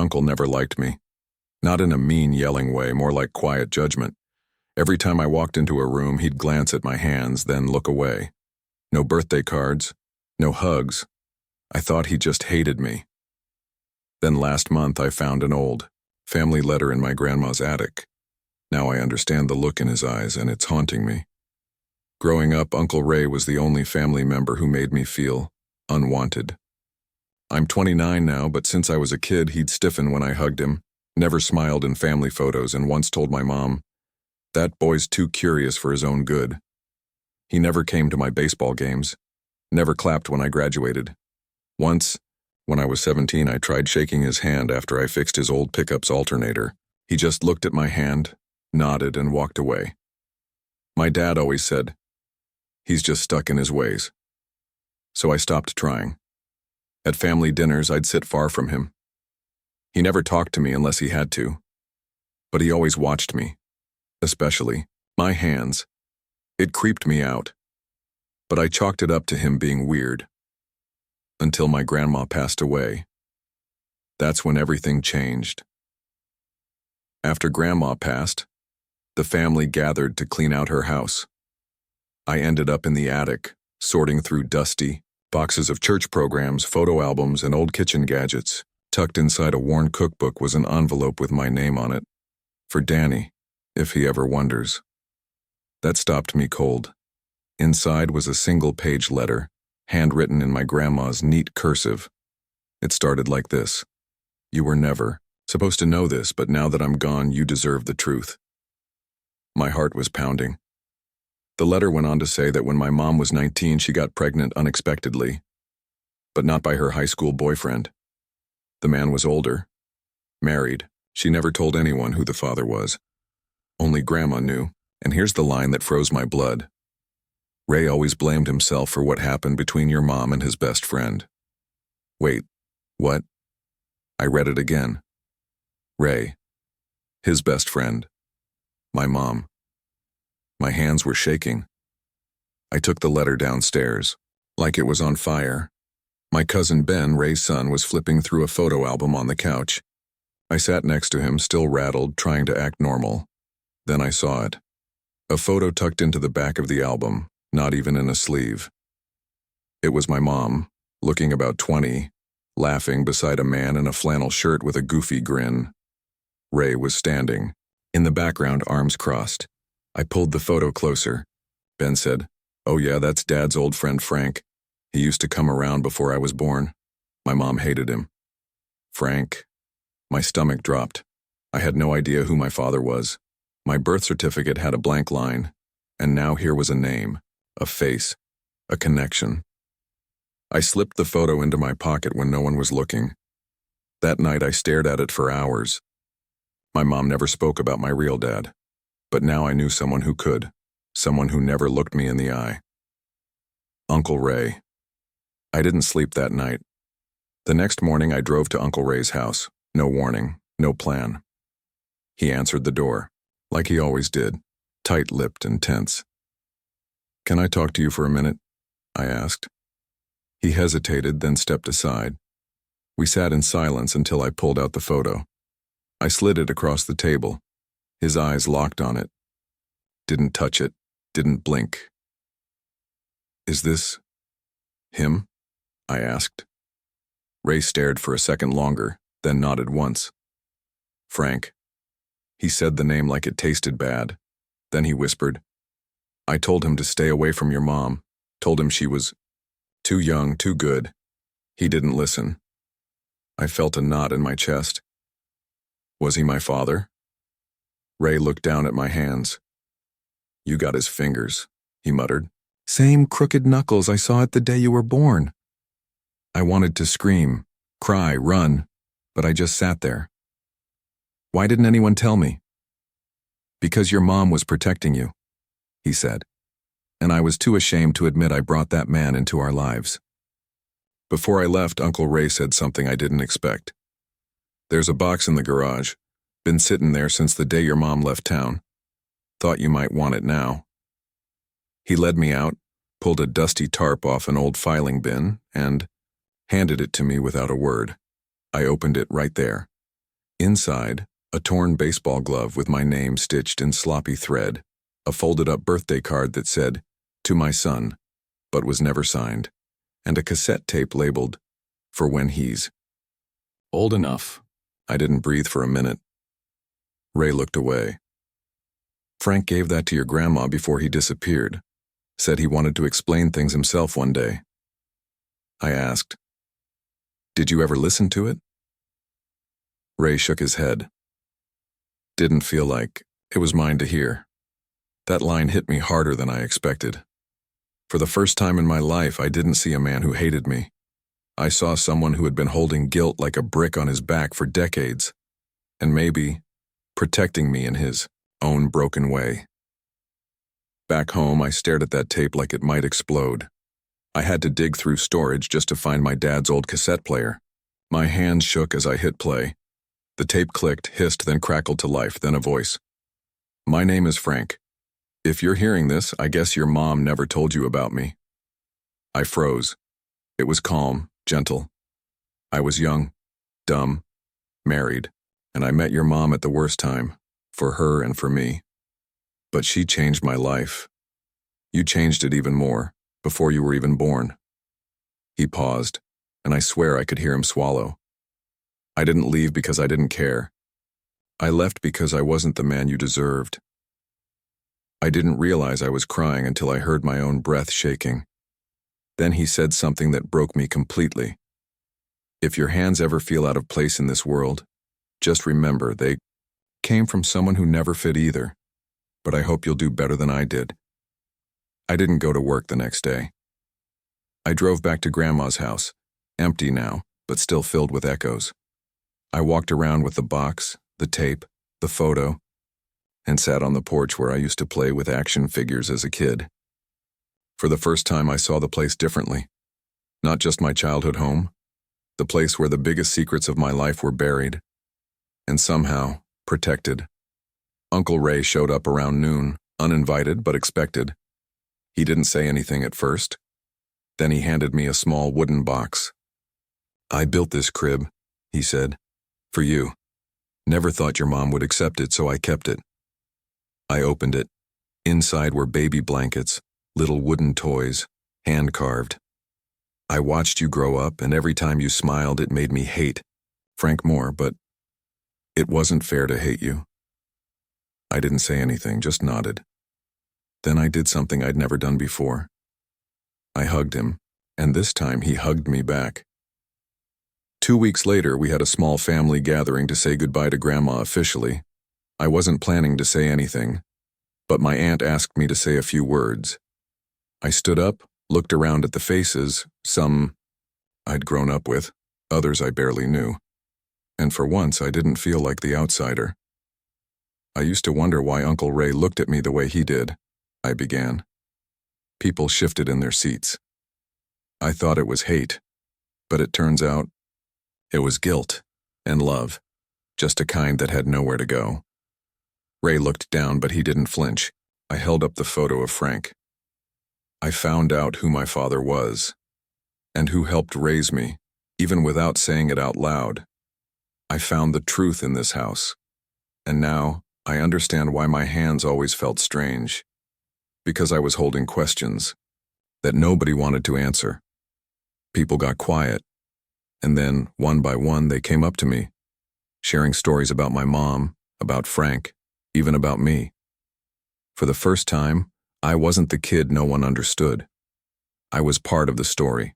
uncle never liked me. Not in a mean, yelling way, more like quiet judgment. Every time I walked into a room, he'd glance at my hands, then look away. No birthday cards, no hugs. I thought he just hated me. Then last month I found an old family letter in my grandma's attic. Now I understand the look in his eyes, and it's haunting me. Growing up, Uncle Ray was the only family member who made me feel unwanted. I'm 29 now, but since I was a kid, he'd stiffen when I hugged him, never smiled in family photos, and once told my mom, "That boy's too curious for his own good." He never came to my baseball games, never clapped when I graduated. Once, when I was 17, I tried shaking his hand after I fixed his old pickup's alternator. He just looked at my hand, nodded, and walked away. My dad always said, "He's just stuck in his ways." So I stopped trying. At family dinners, I'd sit far from him. He never talked to me unless he had to, but he always watched me, especially my hands. It creeped me out, but I chalked it up to him being weird. Until my grandma passed away. That's when everything changed. After Grandma passed, the family gathered to clean out her house. I ended up in the attic, sorting through dusty boxes of church programs, photo albums, and old kitchen gadgets. Tucked inside a worn cookbook was an envelope with my name on it. For Danny, if he ever wonders. That stopped me cold. Inside was a single-page letter, handwritten in my grandma's neat cursive. It started like this: "You were never supposed to know this, but now that I'm gone, you deserve the truth." My heart was pounding. The letter went on to say that when my mom was 19, she got pregnant unexpectedly, but not by her high school boyfriend. The man was older, married. She never told anyone who the father was. Only Grandma knew, and here's the line that froze my blood. "Ray always blamed himself for what happened between your mom and his best friend." Wait, what? I read it again. Ray, his best friend, my mom. My hands were shaking. I took the letter downstairs, like it was on fire. My cousin Ben, Ray's son, was flipping through a photo album on the couch. I sat next to him, still rattled, trying to act normal. Then I saw it. A photo tucked into the back of the album, not even in a sleeve. It was my mom, looking about 20, laughing beside a man in a flannel shirt with a goofy grin. Ray was standing, in the background, arms crossed. I pulled the photo closer. Ben said, "Oh yeah, that's Dad's old friend Frank. He used to come around before I was born. My mom hated him." Frank. My stomach dropped. I had no idea who my father was. My birth certificate had a blank line, and now here was a name, a face, a connection. I slipped the photo into my pocket when no one was looking. That night I stared at it for hours. My mom never spoke about my real dad, but now I knew someone who could, someone who never looked me in the eye. Uncle Ray. I didn't sleep that night. The next morning I drove to Uncle Ray's house. No warning, no plan. He answered the door, like he always did, tight-lipped and tense. "Can I talk to you for a minute?" I asked. He hesitated, then stepped aside. We sat in silence until I pulled out the photo. I slid it across the table. His eyes locked on it. Didn't touch it, didn't blink. "Is this him?" I asked. Ray stared for a second longer, then nodded once. "Frank." He said the name like it tasted bad. Then he whispered, "I told him to stay away from your mom, told him she was too young, too good. He didn't listen." I felt a knot in my chest. Was he my father? Ray looked down at my hands. "You got his fingers," he muttered. "Same crooked knuckles I saw it the day you were born." I wanted to scream, cry, run, but I just sat there. "Why didn't anyone tell me?" "Because your mom was protecting you," he said, and I was too ashamed to admit I brought that man into our lives. Before I left, Uncle Ray said something I didn't expect. "There's a box in the garage. Been sitting there since the day your mom left town. Thought you might want it now." He led me out, pulled a dusty tarp off an old filing bin, and handed it to me without a word. I opened it right there. Inside, a torn baseball glove with my name stitched in sloppy thread, a folded-up birthday card that said, "To my son," but was never signed, and a cassette tape labeled, "For when he's old enough." I didn't breathe for a minute. Ray looked away. "Frank gave that to your grandma before he disappeared. Said he wanted to explain things himself one day." I asked, "Did you ever listen to it?" Ray shook his head. "Didn't feel like it was mine to hear." That line hit me harder than I expected. For the first time in my life, I didn't see a man who hated me. I saw someone who had been holding guilt like a brick on his back for decades, and maybe protecting me in his own broken way. Back home, I stared at that tape like it might explode. I had to dig through storage just to find my dad's old cassette player. My hands shook as I hit play. The tape clicked, hissed, then crackled to life, then a voice. "My name is Frank. If you're hearing this, I guess your mom never told you about me." I froze. It was calm, gentle. "I was young, dumb, married, and I met your mom at the worst time, for her and for me. But she changed my life. You changed it even more, before you were even born." He paused, and I swear I could hear him swallow. "I didn't leave because I didn't care. I left because I wasn't the man you deserved." I didn't realize I was crying until I heard my own breath shaking. Then he said something that broke me completely. "If your hands ever feel out of place in this world, just remember they came from someone who never fit either. But I hope you'll do better than I did." I didn't go to work the next day. I drove back to Grandma's house, empty now, but still filled with echoes. I walked around with the box, the tape, the photo, and sat on the porch where I used to play with action figures as a kid. For the first time, I saw the place differently. Not just my childhood home, the place where the biggest secrets of my life were buried, and somehow protected. Uncle Ray showed up around noon, uninvited but expected. He didn't say anything at first. Then he handed me a small wooden box. "I built this crib," he said, "for you. Never thought your mom would accept it, so I kept it." I opened it. Inside were baby blankets, little wooden toys, hand-carved. "I watched you grow up, and every time you smiled, it made me hate Frank more, but it wasn't fair to hate you." I didn't say anything, just nodded. Then I did something I'd never done before. I hugged him, and this time he hugged me back. 2 weeks later, we had a small family gathering to say goodbye to Grandma officially. I wasn't planning to say anything, but my aunt asked me to say a few words. I stood up, looked around at the faces, some I'd grown up with, others I barely knew. And for once, I didn't feel like the outsider. "I used to wonder why Uncle Ray looked at me the way he did," I began. People shifted in their seats. I thought it was hate, but it turns out it was guilt and love, just a kind that had nowhere to go. Ray looked down, but he didn't flinch. I held up the photo of Frank. I found out who my father was, and who helped raise me, even without saying it out loud. I found the truth in this house, and now I understand why my hands always felt strange. Because I was holding questions that nobody wanted to answer. People got quiet, and then, one by one, they came up to me, sharing stories about my mom, about Frank, even about me. For the first time, I wasn't the kid no one understood. I was part of the story.